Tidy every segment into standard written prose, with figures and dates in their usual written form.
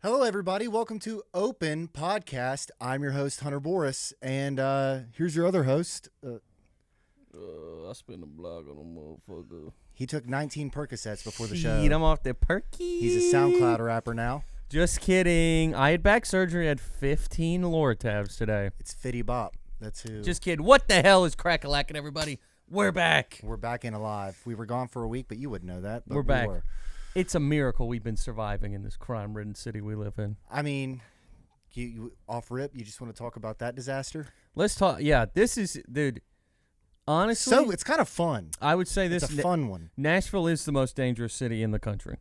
Hello, everybody. Welcome to Open Podcast. I'm your host, Hunter Boris, and here's your other host. I spent a block on a motherfucker. He took 19 Percocets before the show. I'm off the perky. He's a SoundCloud rapper now. Just kidding. I had back surgery. I had 15 Lortabs today. It's Fitty Bop. That's who. Just kidding. What the hell is crack-a-lacking, everybody? We're back. We're back and alive. We were gone for a week, but you wouldn't know that. But We're back. were. It's a miracle we've been surviving in this crime-ridden city we live in. I mean, you off rip, you just want to talk about that disaster? Let's talk. Yeah, this is, dude, honestly. So it's kind of fun. I would say this. It's a fun one. Nashville is the most dangerous city in the country.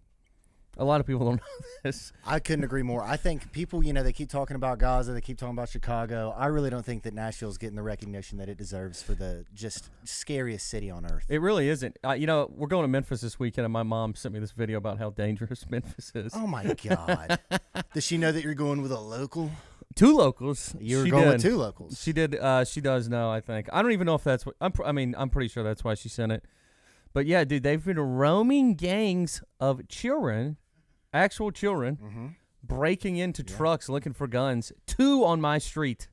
A lot of people don't know this. I couldn't agree more. I think people, they keep talking about Gaza, they keep talking about Chicago. I really don't think that Nashville's getting the recognition that it deserves for the just scariest city on earth. It really isn't. We're going to Memphis this weekend, and my mom sent me this video about how dangerous Memphis is. Oh, my God. Does she know that you're going with a local? Two locals. You were She going did. with two locals. She did. She does know, I think. I don't even know if that's what. I'm pretty sure that's why she sent it. But yeah, dude, they've been roaming gangs of children, actual children, breaking into trucks looking for guns. 2 on my street,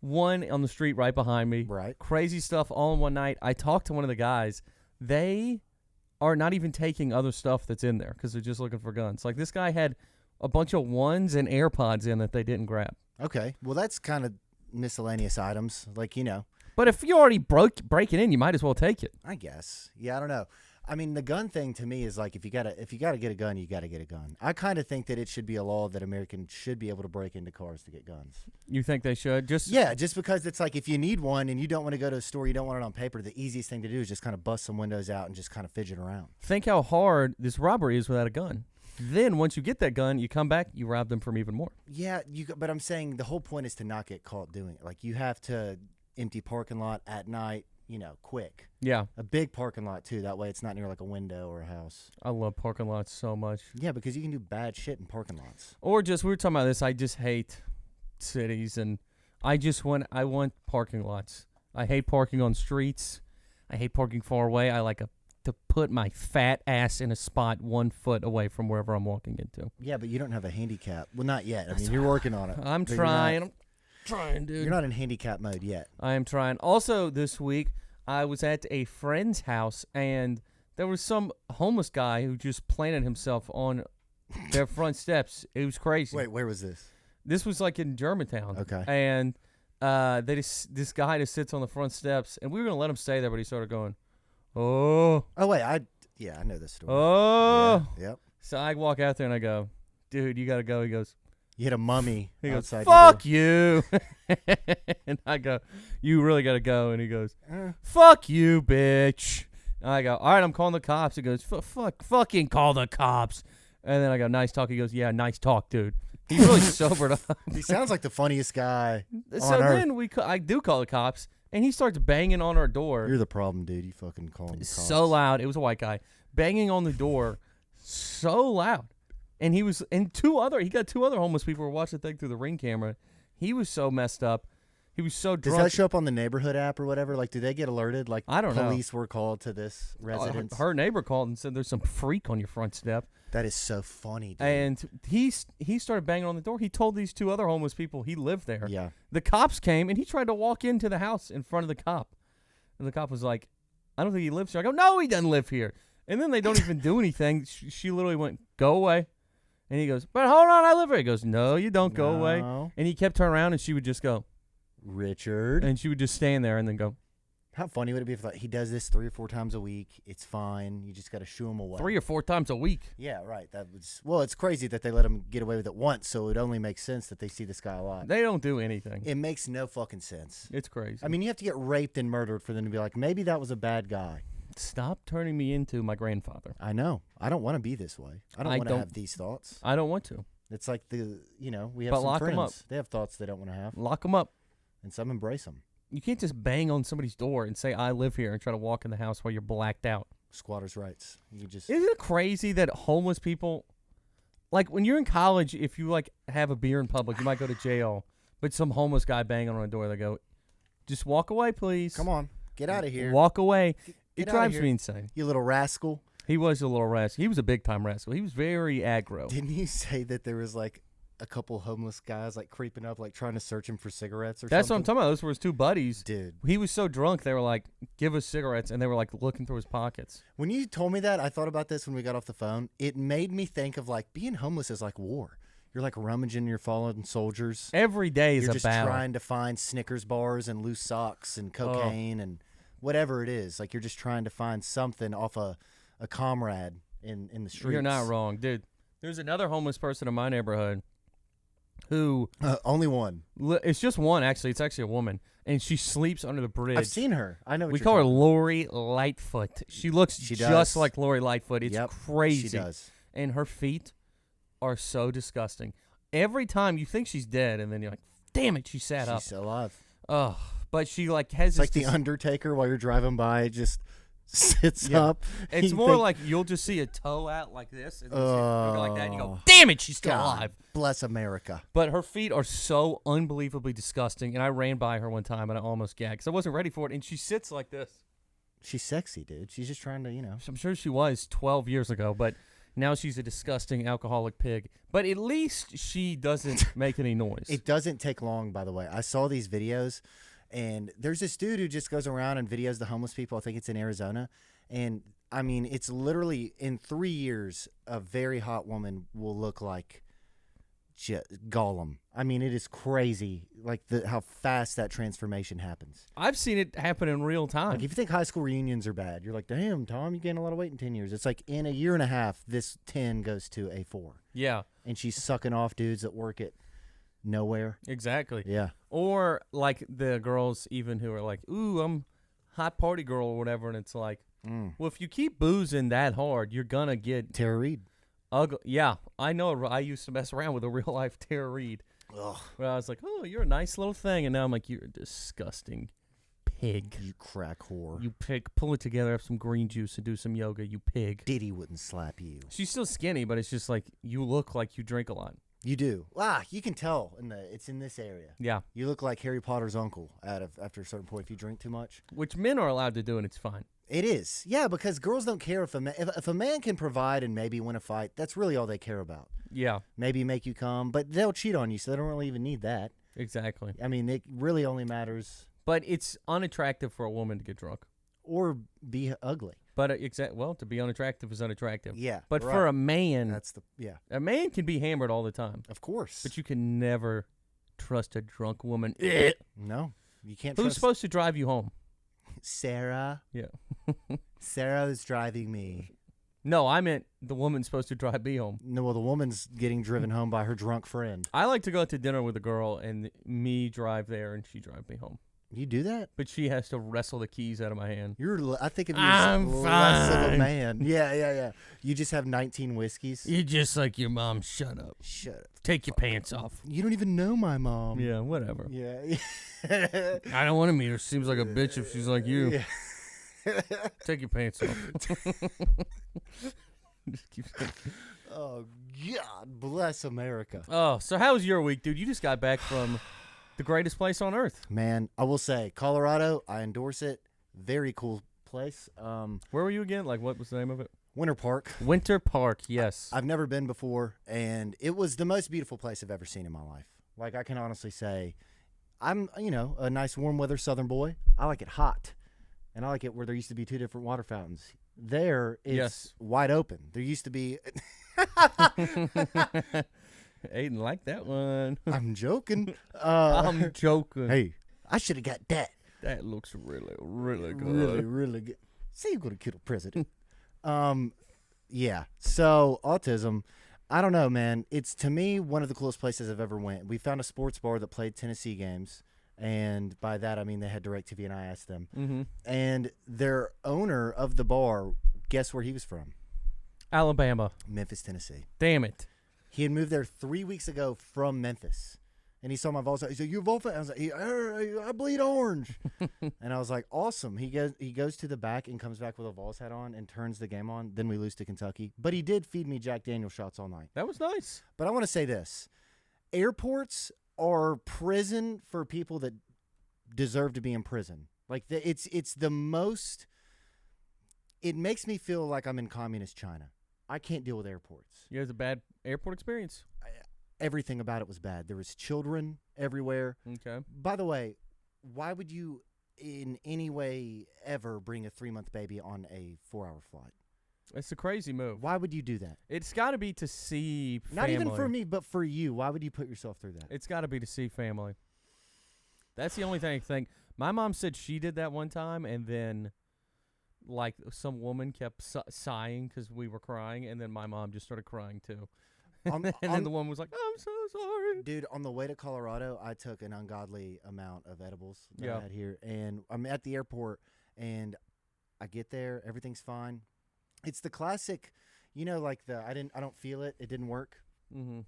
1 on the street right behind me. Right. Crazy stuff all in one night. I talked to one of the guys. They are not even taking other stuff that's in there because they're just looking for guns. Like, this guy had a bunch of ones and AirPods in that they didn't grab. Okay. Well, that's kind of miscellaneous items. Like, But if you already breaking in, you might as well take it. I guess. Yeah, I don't know. I mean, the gun thing to me is like if you gotta get a gun, you gotta get a gun. I kind of think that it should be a law that Americans should be able to break into cars to get guns. You think they should? Yeah, just because it's like if you need one and you don't want to go to a store, you don't want it on paper, the easiest thing to do is just kind of bust some windows out and just kind of fidget around. Think how hard this robbery is without a gun. Then once you get that gun, you come back, you rob them from even more. Yeah, but I'm saying the whole point is to not get caught doing it. Like you have to empty parking lot at night, quick. Yeah. A big parking lot too. That way it's not near like a window or a house. I love parking lots so much. Yeah, because you can do bad shit in parking lots. Or we were talking about this, I just hate cities and I want parking lots. I hate parking on streets. I hate parking far away. I like to put my fat ass in a spot 1 foot away from wherever I'm walking into. Yeah, but you don't have a handicap. Well, not yet. I mean, you're working on it. I'm But trying. I'm trying, dude. You're not in handicap mode yet. I am trying. Also, this week, I was at a friend's house, and there was some homeless guy who just planted himself on their front steps. It was crazy. Wait, where was this? This was like in Germantown. Okay. And this guy just sits on the front steps, and we were going to let him stay there, but he started going, oh. Oh, wait. I know this story. Oh. Yeah, yep. So I walk out there, and I go, dude, you got to go. He goes, You hit a mummy He goes, outside. fuck you. And I go, you really got to go. And he goes, fuck you, bitch. And I go, all right, I'm calling the cops. He goes, fucking call the cops. And then I go, nice talk. He goes, yeah, nice talk, dude. He's really sobered up. He sounds like the funniest guy So on earth. then I do call the cops, and he starts banging on our door. You're the problem, dude. You fucking call him. So loud. It was a white guy banging on the door so loud. And he got 2 other homeless people who were watching the thing through the Ring camera. He was so messed up. He was so drunk. Does that show up on the neighborhood app or whatever? Like, do they get alerted? Like, I don't know. Police were called to this residence. Her neighbor called and said there's some freak on your front step. That is so funny, dude. And he started banging on the door. He told these 2 other homeless people he lived there. Yeah. The cops came, and he tried to walk into the house in front of the cop. And the cop was like, I don't think he lives here. I go, no, he doesn't live here. And then they don't even do anything. She literally went, go away. And he goes, but hold on, I live here. He goes, no, you don't, go away. And he kept turning around, and she would just go, Richard. and she would just stand there and then go, How funny would it be if he does this 3 or 4 times a week? It's fine. You just got to shoo him away. 3 or 4 times a week. Yeah, right. It's crazy that they let him get away with it once, so it only makes sense that they see this guy a lot. They don't do anything. It makes no fucking sense. It's crazy. I mean, you have to get raped and murdered for them to be like, maybe that was a bad guy. Stop turning me into my grandfather. I know. I don't want to be this way. I don't want to have these thoughts. I don't want to. It's like we have But some lock 'em friends. up. They have thoughts they don't want to have, Lock them up. and some embrace them. You can't just bang on somebody's door and say, I live here, and try to walk in the house while you're blacked out. Squatters' rights. You just Isn't it crazy that homeless people, like when you're in college, if you like have a beer in public, you might go to jail. But some homeless guy banging on a door, they go, just walk away, please. come on, get out of here. Walk away. Get It outta drives here. me insane. You little rascal. He was a little rascal. He was a big time rascal. He was very aggro. Didn't you say that there was like a couple homeless guys like creeping up, like trying to search him for cigarettes or That's what I'm something? talking about. Those were his two buddies. Dude, He was so drunk, they were like, give us cigarettes, and they were like looking through his pockets. when you told me that, I thought about this when we got off the phone. It made me think of like being homeless is like war. You're like rummaging your fallen soldiers. Every day is You're a just battle. trying to find Snickers bars and loose socks and cocaine and whatever it is. Like you're just trying to find something off a comrade in the streets. You're not wrong, dude. There's another homeless person in my neighborhood who Only one. it's just one actually. It's actually a woman, and she sleeps under the bridge. I've seen her. I know. What We you're call her talking Lori Lightfoot. She looks She just does. like Lori Lightfoot. It's Yep, crazy. She does. And her feet are so disgusting. Every time you think she's dead, and then you're like, damn it, she sat up. She's still alive. Oh, but she like has It's like this the Undertaker while you're driving by, just sits Yeah. up. It's You more think, like you'll just see a toe out like this, and then she'll go like that, and you go, Oh, damn it, she's still God alive. bless America. But her feet are so unbelievably disgusting, and I ran by her one time, and I almost gagged because I wasn't ready for it, and she sits like this. She's sexy, dude. She's just trying to, I'm sure she was 12 years ago, but now she's a disgusting alcoholic pig. But at least she doesn't make any noise. It doesn't take long, by the way. I saw these videos, and there's this dude who just goes around and videos the homeless people. I think it's in Arizona. And, I mean, it's literally in 3 years, a very hot woman will look like Gollum. I mean, it is crazy, like how fast that transformation happens. I've seen it happen in real time. Like, if you think high school reunions are bad, you're like, damn, Tom, you gained a lot of weight in 10 years. It's like in a year and a half, this 10 goes to a 4. Yeah, And she's sucking off dudes that work at nowhere. exactly. Yeah. Or like the girls even who are like, ooh, I'm hot party girl or whatever, and it's like, well, if you keep boozing that hard, you're gonna get Tara Reid. ugly. Yeah, I know. I used to mess around with a real life Tara Reid. Ugh, Where I was like, oh, you're a nice little thing, and now I'm like, you're a disgusting pig. you crack whore. You pig. Pull it together, have some green juice, and do some yoga. You pig. Diddy wouldn't slap you. She's still skinny, but it's just like you look like you drink a lot. You do. You can tell it's in this area. Yeah, You look like Harry Potter's uncle after a certain point if you drink too much. which men are allowed to do, and it's fine. It is. Yeah, because girls don't care if if a man can provide and maybe win a fight, that's really all they care about. Yeah, Maybe make you come, but they'll cheat on you, so they don't really even need that. exactly. I mean, it really only matters But it's unattractive for a woman to get drunk. or be ugly. But well, to be unattractive is unattractive. Yeah. But right. for a man, yeah, a man can be hammered all the time, of course. but you can never trust a drunk woman. No, you can't. Who's trust supposed to drive you home? Sarah. Yeah. Sarah is driving me. No, I meant the woman's supposed to drive me home. No, well, the woman's getting driven home by her drunk friend. I like to go out to dinner with a girl and me drive there and she drive me home. You do that? But she has to wrestle the keys out of my hand. I think of you I'm as less of a fine. man. Yeah. You just have 19 whiskeys. You're just like your mom. Shut up. Shut up. Take your pants off. You don't even know my mom. Yeah, whatever. Yeah. I don't want to meet her. Seems like a bitch if she's like you. Yeah. Take your pants off. Just keep saying. Oh, God bless America. Oh, so how was your week, dude? You just got back from the greatest place on earth. Man, I will say, Colorado, I endorse it. Very cool place. Where were you again? Like, what was the name of it? Winter Park. Winter Park, yes. I've never been before, and it was the most beautiful place I've ever seen in my life. Like, I can honestly say, I'm, a nice warm weather southern boy. I like it hot, and I like it where there used to be 2 different water fountains. There, it's Yes. wide open. There used to be. Aiden liked that one. I'm joking. I'm joking. Hey, I should have got that. That looks really, really good. Really, really good. Say you're gonna kill the president. Yeah. So autism, I don't know, man. It's to me one of the coolest places I've ever went. We found a sports bar that played Tennessee games, and by that I mean they had DirecTV, and I asked them. Mm-hmm. And their owner of the bar, guess where he was from? Alabama. Memphis, Tennessee. Damn it. He had moved there 3 weeks ago from Memphis. And he saw my Vols. He said, "You vote for?" I was like, "I bleed orange." And I was like, "Awesome." He goes to the back and comes back with a Vols hat on and turns the game on. Then we lose to Kentucky. But he did feed me Jack Daniel's shots all night. That was nice. But I want to say this: airports are prison for people that deserve to be in prison. Like it's the most. It makes me feel like I'm in communist China. I can't deal with airports. You had a bad airport experience. everything about it was bad. There was children everywhere. Okay. By the way, why would you in any way ever bring a 3-month baby on a 4-hour flight? It's a crazy move. Why would you do that? It's got to be to see family. Not even for me, but for you. Why would you put yourself through that? It's got to be to see family. That's the only thing I think. My mom said she did that one time, and then, like, some woman kept sighing because we were crying, and then my mom just started crying too. And then the woman was like, "I'm so sorry." Dude, on the way to Colorado, I took an ungodly amount of edibles that Yeah. I had here, and I'm at the airport, and I get there, everything's fine. It's the classic, like I don't feel it. It didn't work. Mm-hmm.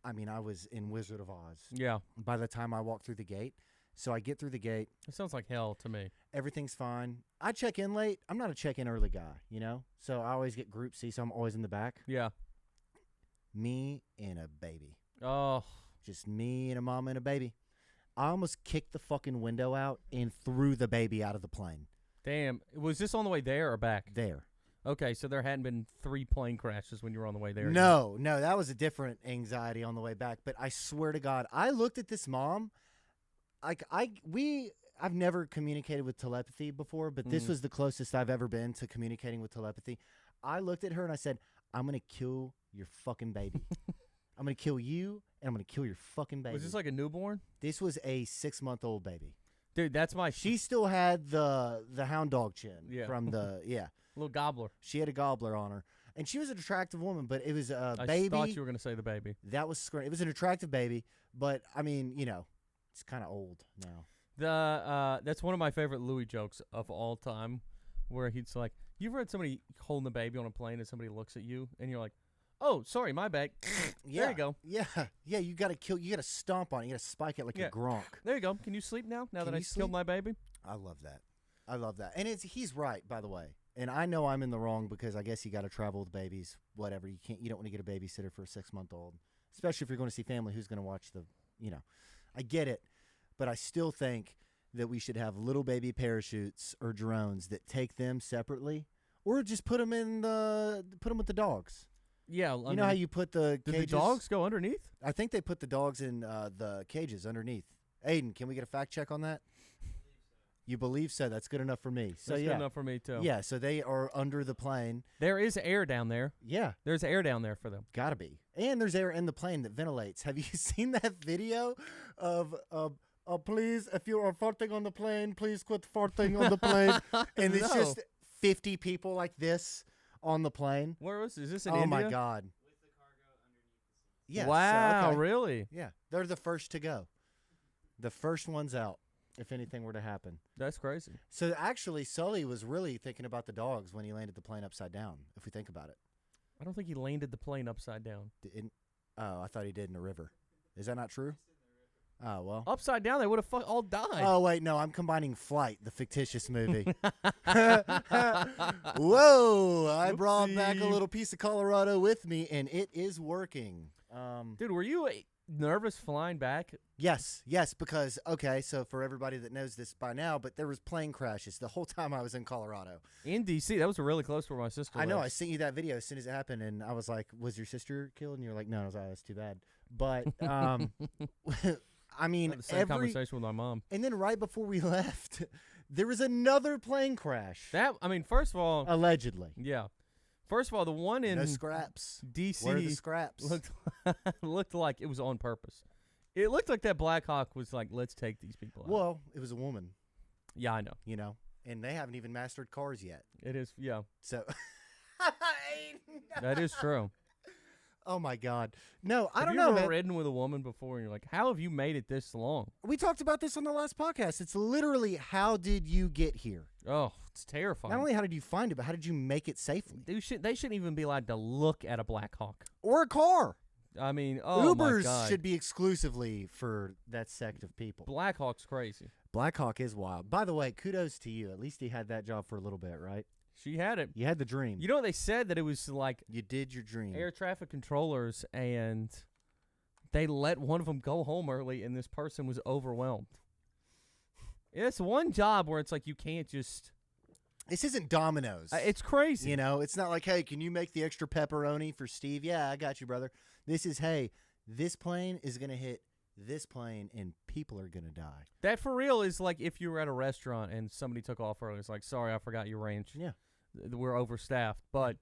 I mean, I was in Wizard of Oz Yeah. by the time I walked through the gate. So I get through the gate. It sounds like hell to me. Everything's fine. I check in late. I'm not a check in early guy, So I always get group C, so I'm always in the back. Yeah. Me and a baby. Oh. Just me and a mama and a baby. I almost kicked the fucking window out and threw the baby out of the plane. Damn. Was this on the way there or back? There. Okay, so there hadn't been 3 plane crashes when you were on the way there. No, that was a different anxiety on the way back. But I swear to God, I looked at this mom. I've never communicated with telepathy before, but this was the closest I've ever been to communicating with telepathy. I looked at her and I said, "I'm gonna kill your fucking baby. I'm gonna kill you, and I'm gonna kill your fucking baby." Was this like a newborn? This was a 6-month-old baby. Dude, that's my She still had the hound dog chin from the little gobbler. She had a gobbler on her, and she was an attractive woman, but it was a I baby. thought you were going to say the baby. That was screen. It was an attractive baby, but I mean, it's kind of old now. That's one of my favorite Louis jokes of all time, where he's like, "You've heard somebody holding a baby on a plane, and somebody looks at you, and you're like, oh, sorry, my bad. Yeah. There you go. Yeah. You got to kill. You got to stomp on it. You got to spike it like a Gronk. There you go. Can you sleep now? Now Can that I you killed sleep? my baby." I love that. And he's right, by the way. And I know I'm in the wrong because I guess you got to travel with babies, whatever. You don't want to get a babysitter for a 6-month-old, especially if you're going to see family who's going to watch I get it, but I still think that we should have little baby parachutes or drones that take them separately, or just put them with the dogs. Yeah. You know how you put the Did cages? the dogs go underneath? I think they put the dogs in the cages underneath. Aiden, can we get a fact check on that? You believe so? That's good enough for me. So That's yeah, good enough for me, too. yeah. So they are under the plane. There is air down there. Yeah, There's air down there for them. gotta be. And there's air in the plane that ventilates. Have you seen that video of please, if you are farting on the plane, please quit farting on the plane? And it's No. just 50 people like this on the plane. Where is this in Oh India? my God. With the cargo underneath the seat. Yes. Wow, okay. really? Yeah, they're the first to go. The first ones out, if anything were to happen. That's crazy. So actually, Sully was really thinking about the dogs when he landed the plane upside down, if we think about it. I don't think he landed the plane upside down. I thought he did in the river. Is that not true? Oh, well. Upside down, they would have all died. Oh, wait, no, I'm combining Flight, the fictitious movie. Whoa, I brought back a Whoopsie. little piece of Colorado with me, and it is working. Dude, were you nervous flying back? Yes, because, okay, so for everybody that knows this by now, but there was plane crashes the whole time I was in Colorado. In D.C., that was really close to where my sister I know, I lives. sent you that video as soon as it happened, and I was like, was your sister killed? And you're like, no. I was like, that's too bad. But, I mean, I had the same conversation with my mom. and then right before we left, there was another plane crash. First of all, Allegedly. yeah. First of all, the one in No scraps. D.C. Where are the scraps? looked like it was on purpose. It looked like that Black Hawk was like, let's take these people out. Well, it was a woman, Yeah, I know. and they haven't even mastered cars yet. It is, yeah. So, That is true. oh my God, no, I Have don't you know, ever man. ridden with a woman before and you're like, how have you made it this long? We talked about this on the last podcast. It's literally, how did you get here? Oh, it's terrifying. Not only how did you find it, but how did you make it safely? they shouldn't even be allowed to look at a Black Hawk. Or a car. I mean, oh my Ubers God. should be exclusively for that sect of people. Black Hawk's crazy. Black Hawk is wild. By the way, kudos to you. At least he had that job for a little bit, right? She had it. You had the dream. You know what they said? That it was like You did your dream. air traffic controllers, and they let one of them go home early, and this person was overwhelmed. It's one job where it's like you can't just. This isn't Domino's. It's crazy. It's not like, hey, can you make the extra pepperoni for Steve? Yeah, I got you, brother. This is, hey, this plane is going to hit this plane and people are going to die. That for real is like if you were at a restaurant and somebody took off early. It's like, sorry, I forgot your range. Yeah. We're overstaffed, but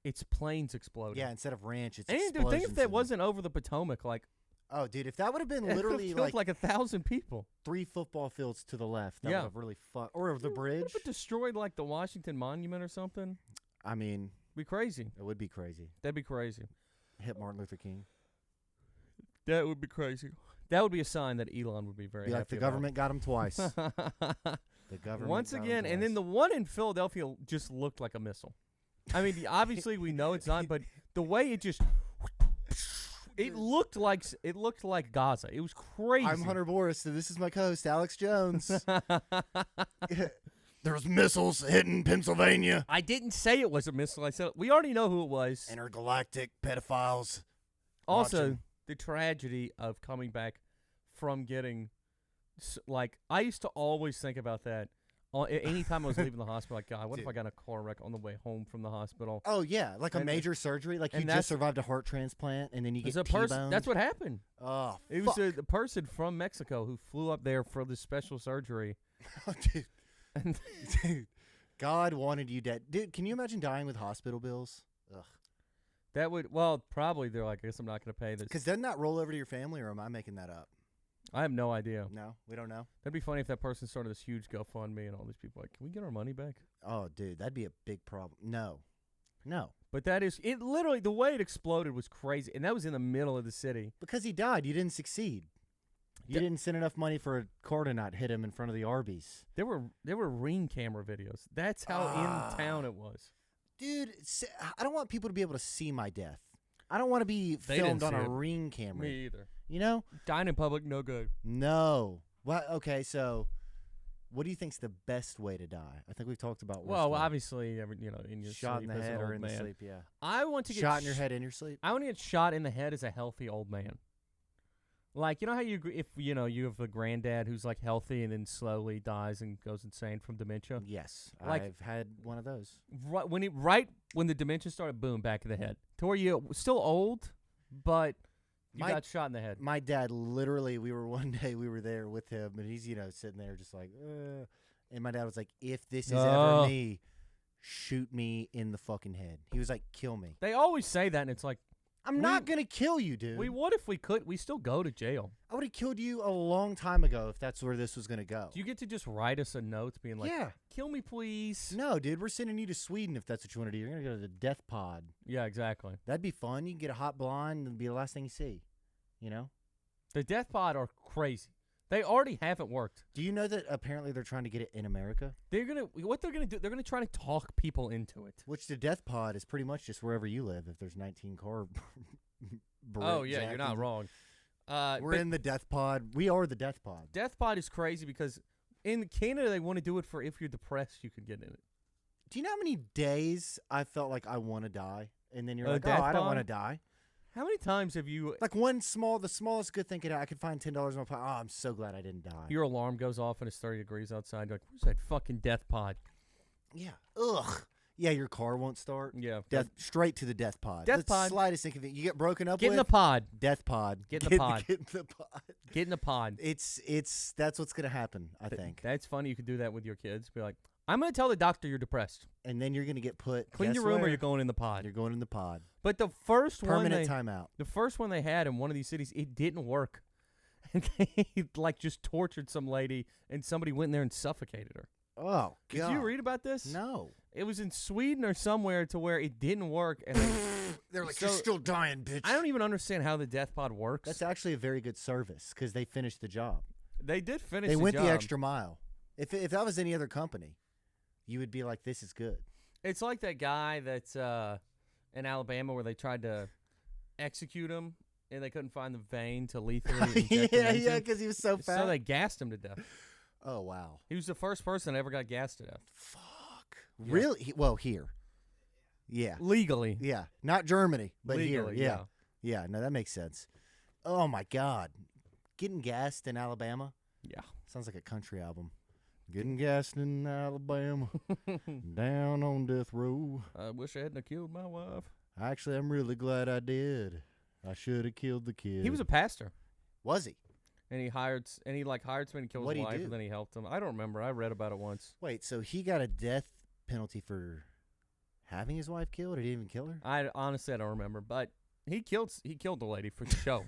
it's planes exploding. Yeah, instead of ranch, it's and dude, think explosions if that and- wasn't over the Potomac, like Oh, dude, if that would have been it literally killed like 1,000 people. 3 football fields to the left, that Yeah. would have really fucked. Or the What bridge. if it destroyed like the Washington Monument or something? I mean, Be crazy. it would be crazy. That'd be crazy. Hit Martin Luther King. That would be crazy. That would be a sign that Elon would be very Be happy like the about. government got him twice. The government Once got him again, and then twice. the one in Philadelphia just looked like a missile. I mean, obviously we know it's not, but the way it just it looked like Gaza. It was crazy. I'm Hunter Boris, and this is my co-host Alex Jones. There's missiles hitting Pennsylvania. I didn't say it was a missile. I said we already know who it was. Intergalactic pedophiles. Also, watching. the tragedy of coming back from getting like I used to always think about that. Anytime I was leaving the hospital, like, God, what if Dude. I got in a car wreck on the way home from the hospital? Oh yeah, like a And- major surgery, like you and just that's- survived a heart transplant, and then you There's get a person. T-boned. That's what happened. Oh, It was a person from Mexico who flew up there for this special surgery. dude, And dude, God wanted you dead. Dude, can you imagine dying with hospital bills? Ugh. that would, probably they're like, I guess I'm not going to pay this. Because doesn't that roll over to your family, or am I making that up? I have no idea. No, we don't know. That'd be funny if that person started this huge GoFundMe and all these people like, can we get our money back? Oh, dude, that'd be a big problem. No. But that is, it literally, the way it exploded was crazy. And that was in the middle of the city. Because he died. You didn't succeed. You didn't send enough money for a car to not hit him in front of the Arby's. There were ring camera videos. That's how in town it was. Dude, I don't want people to be able to see my death. I don't want to be They filmed didn't on see a it. ring camera. Me either. You know? Dying in public, no good. No. Well, okay, so what do you think's the best way to die? I think we've talked about worst Well, way. obviously, in your shot sleep in the as an head or old in man. the sleep, yeah. I want to get Shot in your head in your sleep? I want to get shot in the head as a healthy old man. Like, you know how you have a granddad who's like healthy and then slowly dies and goes insane from dementia? Yes. Like- I've had one of those. Right when the dementia started, boom, back of the head. To where you still old, but you My- got shot in the head. My dad literally, we were there with him, and he's, sitting there just like, and my dad was like, if this is Oh. ever me, shoot me in the fucking head. He was like, kill me. They always say that, and it's like, I'm not going to kill you, dude. we would if we could. We still go to jail. I would have killed you a long time ago if that's where this was going to go. Do you get to just write us a note being like, yeah. kill me, please? No, dude, we're sending you to Sweden if that's what you want to do. You're going to go to the death pod. Yeah, exactly. That'd be fun. You can get a hot blonde and it'll be the last thing you see. You know? The death pod are crazy. They already haven't worked. Do you know that apparently they're trying to get it in America? What they're gonna do? They're gonna try to talk people into it. Which the death pod is pretty much just wherever you live if there's 19 car. Oh yeah, you're not wrong. We're But in the death pod. We are the death pod. death pod is crazy because in Canada they want to do it for if you're depressed you could get in it. Do you know how many days I felt like I want to die? And then you're A like, oh, death I don't pod? want to die. How many times have you Like the smallest good thing I could find $10 in my pocket. Oh, I'm so glad I didn't die. your alarm goes off and it's 30 degrees outside? You're like, where's that fucking death pod? Yeah. Ugh. Yeah, your car won't start. Yeah, Death straight to the death pod. Death the pod. Slightest inconvenience. You get broken up get in the with. pod. Death pod. Get in the pod. Get in the pod. Get in the pod. It's that's what's gonna happen. I think. That's funny. You could do that with your kids. Be like, I'm gonna tell the doctor you're depressed. And then you're gonna get put. Clean guess your room or where? you're going in the pod. You're going in the pod. But the first Permanent one timeout. the first one they had in one of these cities, it didn't work. And they like just tortured some lady and somebody went in there and suffocated her. Oh God. Did you read about this? No. It was in Sweden or somewhere to where it didn't work. And They're like, So- you're still dying, bitch. I don't even understand how the death pod works. That's actually a very good service because they finished the job. They did finish They the went job. the extra mile. If that was any other company, you would be like, this is good. It's like that guy that's in Alabama where they tried to execute him and they couldn't find the vein to lethally inject him into. because he was so fat. So they gassed him to death. Oh wow. He was the first person that ever got gassed to death. Fuck. Really? Well, here. Yeah. Legally. Yeah. Not Germany, but Legally, here. Yeah. Yeah. No, that makes sense. Oh my God. Getting gassed in Alabama Yeah. sounds like a country album. Getting gassed in Alabama, down on death row. I wish I hadn't have killed my wife. Actually, I'm really glad I did. I should have killed the kid. He was a pastor, Was he? and he hired somebody to kill What'd his he wife, do? and then he helped him. I don't remember. I read about it once. Wait, so he got a death penalty for having his wife killed, or did he even kill her? I honestly don't remember, but he killed the lady for the show.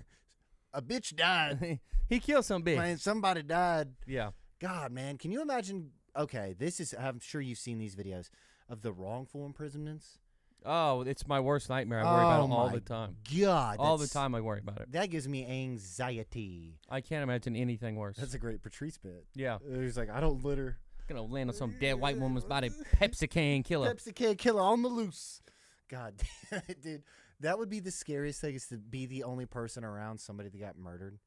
A bitch died. He killed some bitch. Man, somebody died. Yeah. God, man, can you imagine? Okay, this is. I'm sure you've seen these videos of the wrongful imprisonments. Oh, it's my worst nightmare. I worry about it all my the time. God, All the that's- time I worry about it. That gives me anxiety. I can't imagine anything worse. That's a great Patrice bit. Yeah. He's like, I don't litter. Gonna land on some dead white woman's body. Pepsi can killer. Pepsi Can killer on the loose. God, dude, that would be the scariest thing, is to be the only person around somebody that got murdered.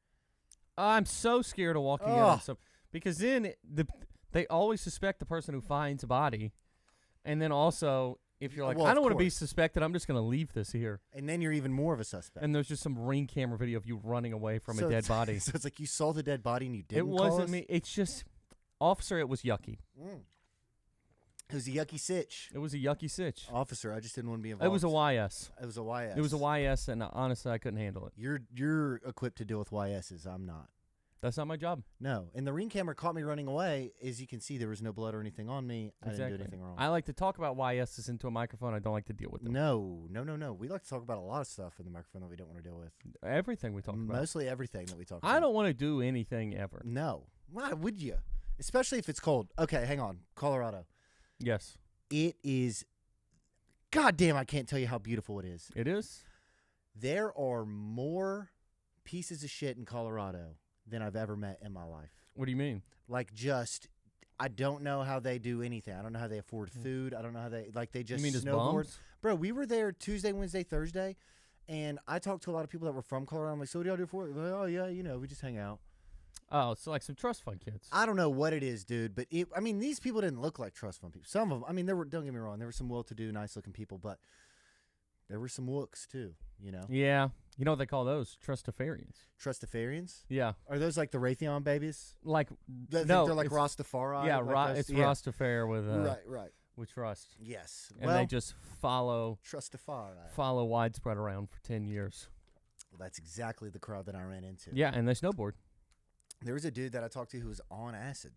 I'm so scared of walking in Ugh. on some, because then they always suspect the person who finds a body, and then also if you're like, Well, I of don't want to be course. suspected, I'm just gonna leave this here, And then you're even more of a suspect. and there's just some ring camera video of you running away from So a dead it's- body. So it's like you saw the dead body and you didn't It call wasn't us? me. It's just, officer. It was yucky. It was a yucky sitch. It was a yucky sitch. Officer, I just didn't want to be involved. It was a YS. It was a YS. It was a YS, and honestly, I couldn't handle it. You're equipped to deal with YSs. I'm not. That's not my job. No. And the ring camera caught me running away. As you can see, there was no blood or anything on me. I didn't do anything wrong. I like to talk about YSs into a microphone. I don't like to deal with them. No. We like to talk about a lot of stuff in the microphone that we don't want to deal with. Everything we talk about. Mostly everything that we talk about. I don't want to do anything ever. No. Why would you? Especially if it's cold. Okay, hang on. Colorado. Yes, It is. God damn, I can't tell you how beautiful it is. it is. There are more pieces of shit in Colorado than I've ever met in my life. What do you mean? Like, just, I don't know how they do anything. I don't know how they afford food. I don't know how they, like, they just you mean just snowboard. bums? Bro, we were there Tuesday, Wednesday, Thursday, and I talked to a lot of people that were from Colorado. I'm like, so what do y'all do for it? Like, oh, yeah, we just hang out. Oh, it's like some trust fund kids. I don't know what it is, dude, but I mean, these people didn't look like trust fund people. Some of them, I mean, don't get me wrong, there were some well-to-do, nice-looking people, but there were some wooks, too, you know? Yeah, you know what they call those? Trustafarians. Trustafarians? Yeah, Are those like the Raytheon babies? like They think no, they're like it's- Rastafari? Yeah, like those? it's Yeah. Rastafari with Right. with trust, Yes. and well, they just follow Trustafari. widespread around for 10 years. Well, that's exactly the crowd that I ran into. Yeah, and they snowboard. There was a dude that I talked to who was on acid.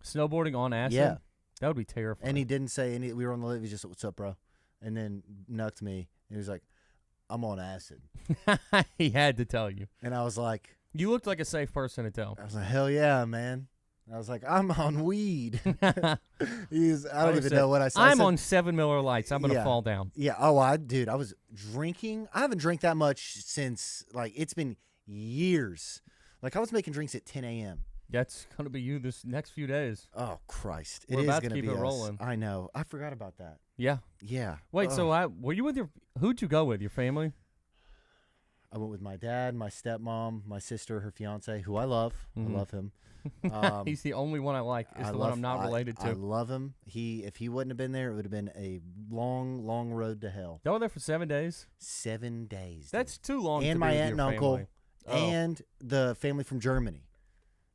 Snowboarding on acid. Yeah. That would be terrifying. And he didn't say any. We were on the lift. He just said, "What's up, bro?" And then nucked me. And he was like, "I'm on acid." He had to tell you. And I was like, You looked like a safe person to tell. "Hell yeah, man." I was like, "I'm on weed." I don't even know what I said. I I'm said, on 7 Miller Lights. I'm gonna Yeah. fall down. Yeah. Oh, dude, I was drinking. I haven't drank that much since, like, it's been years. Like, I was making drinks at 10 a.m. That's gonna be you this next few days. Oh, Christ. We're It is about to going to keep be it us. rolling. I know. I forgot about that. Yeah. Yeah. Wait. Ugh. So were you with who'd you go with? Your family? I went with my dad, my stepmom, my sister, her fiance, who I love. Mhm. I love him. He's the only one I like. Is the one I'm not related to. I love him. If he wouldn't have been there, it would have been a long, long road to hell. Y'all were there for 7 days. 7 days. dude. That's too long. to and be my with aunt and your uncle, family. Oh. and the family from Germany.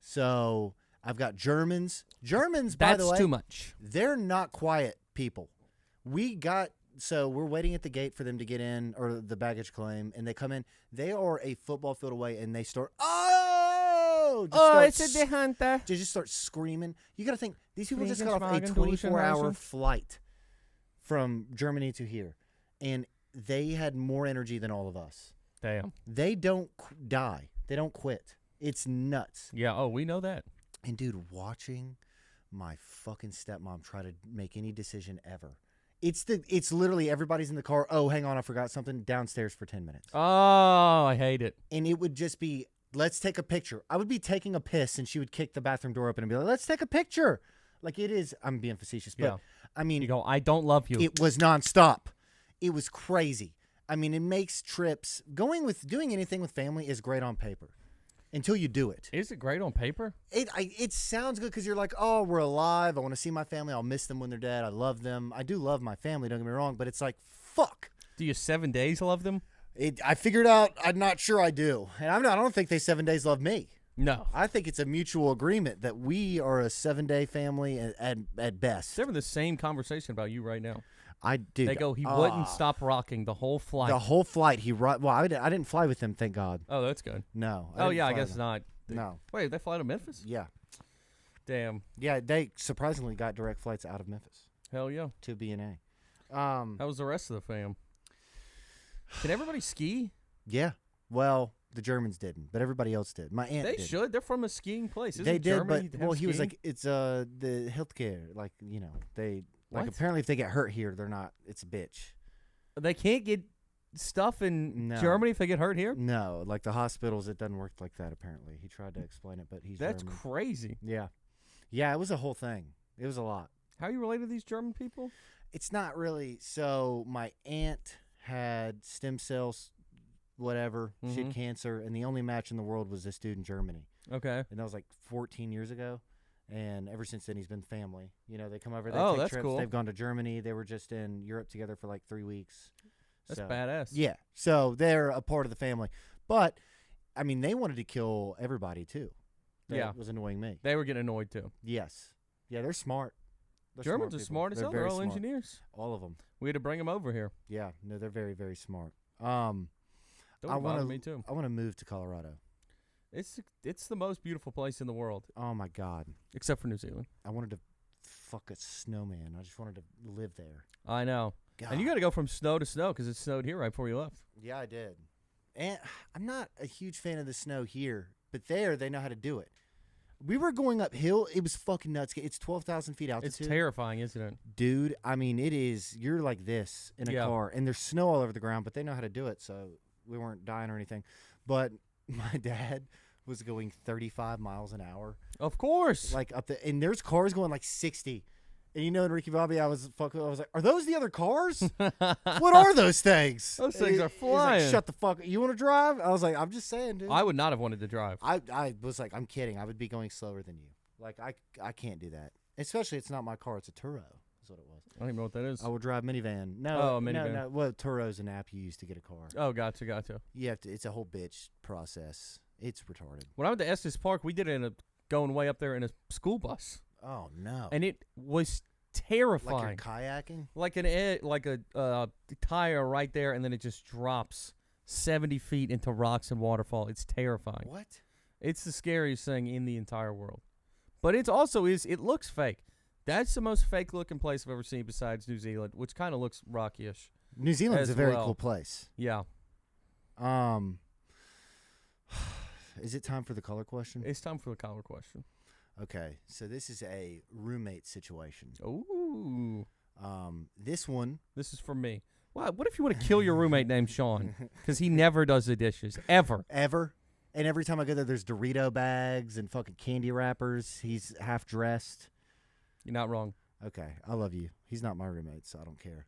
So I've got Germans. Germans, by That's the way, too much. they're not quiet people. We're waiting at the gate for them to get in, or the baggage claim, and they come in. They are a football field away, and they start, hunter. They just start screaming. You got to think, these people just Fliegen, got off a Schwagen, 24-hour Duschen. flight from Germany to here, and they had more energy than all of us. Damn. They don't die. They don't quit. It's nuts. Yeah. Oh, we know that. And dude, watching my fucking stepmom try to make any decision ever. It's literally everybody's in the car. Oh, hang on, I forgot something downstairs for 10 minutes. Oh, I hate it. And it would just be, let's take a picture. I would be taking a piss and she would kick the bathroom door open and be like, let's take a picture. Like, it is, I'm being facetious, but Yeah. I mean, You go, I don't love you. it was nonstop. It was crazy. I mean, it makes trips, doing anything with family is great on paper until you do it. Is it great on paper? It sounds good because you're like, oh, we're alive. I want to see my family. I'll miss them when they're dead. I love them. I do love my family. Don't get me wrong. But it's like, fuck. Do you 7 days love them? I figured out. I'm not sure I do, and I don't think they 7 days love me. No. I think it's a mutual agreement that we are a 7-day family at best. They're having the same conversation about you right now. I do. They go, he wouldn't stop rocking the whole flight. The whole flight, well, I didn't fly with him, thank God. Oh, that's good. No. Oh, yeah, I didn't guess fly not. with him. No. Wait, they fly to Memphis? Yeah. Damn. Yeah, they surprisingly got direct flights out of Memphis Hell yeah. to BNA. How was the rest of the fam? Can everybody ski? Yeah. Well, the Germans didn't, but everybody else did. My aunt They did. should. They're from a skiing place. Isn't They did, Germany but have he was skiing? like, it's the healthcare, like they like What? apparently if they get hurt here, they're not. It's a bitch. They can't get stuff in No. Germany if they get hurt here? No, like the hospitals, it doesn't work like that. Apparently, he tried to explain it, but he's That's German. crazy. Yeah, yeah, it was a whole thing. It was a lot. How are you related to these German people? It's not really. So my aunt had stem cells, whatever. She had Mhm. cancer, and the only match in the world was this dude in Germany, Okay. and that was like 14 years ago. And ever since then, he's been family. They come over. They Oh, take that's trips. cool. They've gone to Germany. They were just in Europe together for like 3 weeks. That's So, badass. Yeah. So they're a part of the family. But, I mean, they wanted to kill everybody, too. That Yeah. was annoying me. They were getting annoyed too. Yes. Yeah, they're smart. They're Germans are people. smart as They're hell. They're very all smart. engineers. All of them. We had to bring them over here. Yeah. No, they're very, very smart. Don't I bother wanna- me too. I want to move to Colorado. It's the most beautiful place in the world, Oh, my God. except for New Zealand. I wanted to fuck a snowman. I just wanted to live there. I know. God. And you got to go from snow to snow because it snowed here right before you left. Yeah, I did. And I'm not a huge fan of the snow here, but there they know how to do it. We were going uphill. It was fucking nuts. It's 12,000 feet altitude. It's terrifying, isn't it? Dude, I mean, it is. You're like this in a Yeah. car, and there's snow all over the ground, but they know how to do it, so we weren't dying or anything. But my dad was going 35 miles an hour, Of course. like up the, and there's cars going like 60. And in Ricky Bobby, I was like, are those the other cars? What are those things? Those things are He's flying. like, shut the fuck. You want to drive? I was like, I'm just saying, dude. I would not have wanted to drive. I was like, I'm kidding. I would be going slower than you. Like, I can't do that. Especially, it's not my car. It's a Turo. Is what it was. I don't even know what that is. I will drive minivan. No, Oh, a minivan. No. Well, Turo's an app you use to get a car. Oh, gotcha. You have to. It's a whole bitch process. It's retarded. When I went to Estes Park, we did it going way up there in a school bus, Oh no. and it was like terrifying. you're kayaking. Like a tire right there, and then it just drops 70 feet into rocks and waterfall. It's terrifying. What? It's the scariest thing in the entire world. But it looks fake. That's the most fake looking place I've ever seen besides New Zealand, which kind of looks rocky-ish. New Zealand's As a very well. cool place. Yeah. Is it time for the color question? It's time for the collar question. Okay, so this is a roommate situation. Ooh. This one, This is for me. What if you want to kill your roommate named Sean? Because he never does the dishes. Ever. and every time I go there, there's Dorito bags and fucking candy wrappers. He's half dressed. You're not wrong. Okay, I love you. He's not my roommate, so I don't care.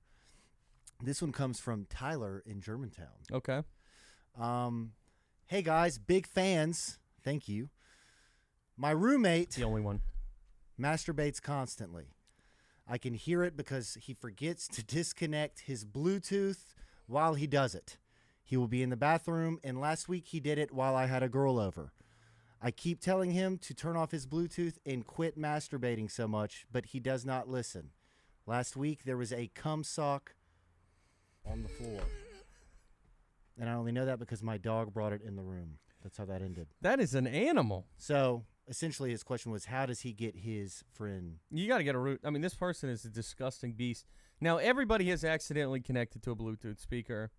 This one comes from Tyler in Germantown. Okay. Hey guys, big fans. Thank you. My roommate The only one. masturbates constantly. I can hear it because he forgets to disconnect his Bluetooth while he does it. He will be in the bathroom, and last week he did it while I had a girl over. I keep telling him to turn off his Bluetooth and quit masturbating so much, but he does not listen. Last week there was a cum sock on the floor. And I only know that because my dog brought it in the room. That's how that ended. That is an animal. So essentially his question was, how does he get his friend? You got to get a root. I mean, this person is a disgusting beast. Now, everybody has accidentally connected to a Bluetooth speaker.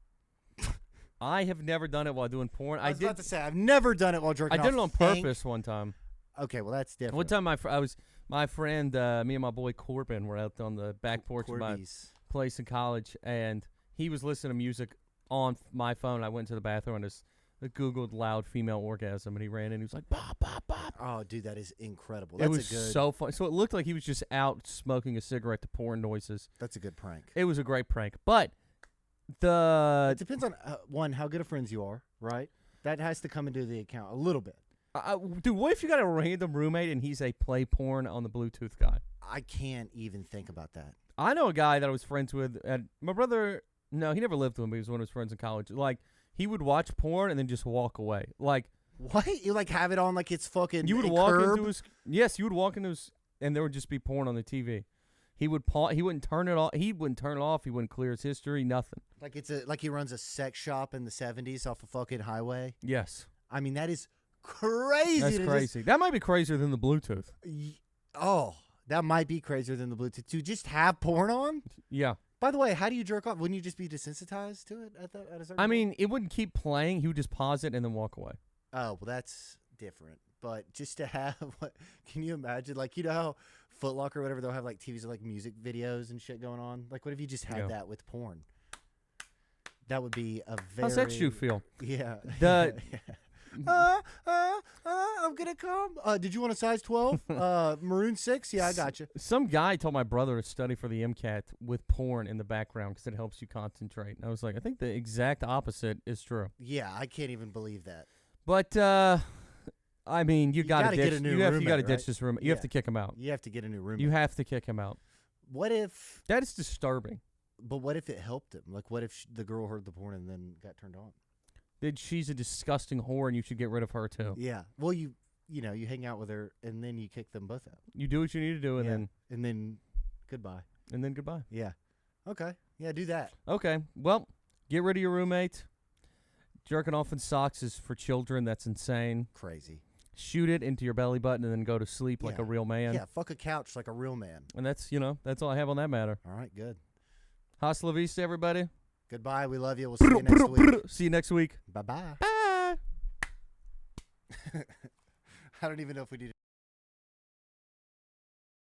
I have never done it while doing porn. I was about to say, I've never done it while jerking I did it off. on purpose one time. Okay, well, that's different. One time, my friend, me and my boy Corbin were out on the back porch of my Corby's. place in college, and he was listening to music on my phone. I went to the bathroom and just Googled loud female orgasm, and he ran in. He was like, "Bop, bop, bop." Oh, dude, that is incredible. It That's was a good. so fun. So it looked like he was just out smoking a cigarette to porn noises. That's a good prank. It was a great prank, but It the depends on one, how good of friends you are, right? That has to come into the account a little bit. dude, what if you got a random roommate and he's a play porn on the Bluetooth guy? I can't even think about that. I know a guy that I was friends with, and my brother. No, he never lived with him. But he was one of his friends in college. Like he would watch porn and then just walk away. Like What? You like have it on like it's fucking. you would a walk curb? into his. Yes, you would walk into his, and there would just be porn on the TV. He would pause. He wouldn't turn it off. He wouldn't turn it off. He wouldn't clear his history. Nothing. Like he runs a sex shop in the 70s off a fucking highway. Yes. I mean, that is crazy. That's crazy. That might be crazier than the Bluetooth. Oh, that might be crazier than the Bluetooth. To just have porn on? Yeah. By the way, how do you jerk off? Wouldn't you just be desensitized to it at a certain I point? mean, it wouldn't keep playing. He would just pause it and then walk away. Oh, well, that's different. But just to have, can you imagine? Like, you know how Foot Locker or whatever, they'll have like TVs with like music videos and shit going on? Like, what if you just had that with porn? That would be a very. How's that shoe feel? Yeah. The I'm gonna come. Did you want a size 12? Maroon 6? Yeah, I got you. Some guy told my brother to study for the MCAT with porn in the background because it helps you concentrate. And I was like, I think the exact opposite is true. Yeah, I can't even believe that. But I mean, you got to ditch. Get a new You got to roommate, ditch right? this room. You have to kick him out. You have to get a new roommate. You have to kick him out. What if? That is disturbing. But what if it helped him? Like, what if the girl heard the porn and then got turned on? That she's a disgusting whore, and you should get rid of her too. Yeah. Well, you you hang out with her and then you kick them both out. You do what you need to do, and then goodbye. goodbye. Yeah. Okay. Yeah, do that. Okay. Well, get rid of your roommate. Jerking off in socks is for children. That's insane. Crazy. Shoot it into your belly button and then go to sleep like a real man. Yeah, fuck a couch like a real man. And that's all I have on that matter. All right, good. Hasta la vista, everybody. Goodbye. We love you. We'll see you next week. See you next week. Bye-bye. Bye. I don't even know if we need to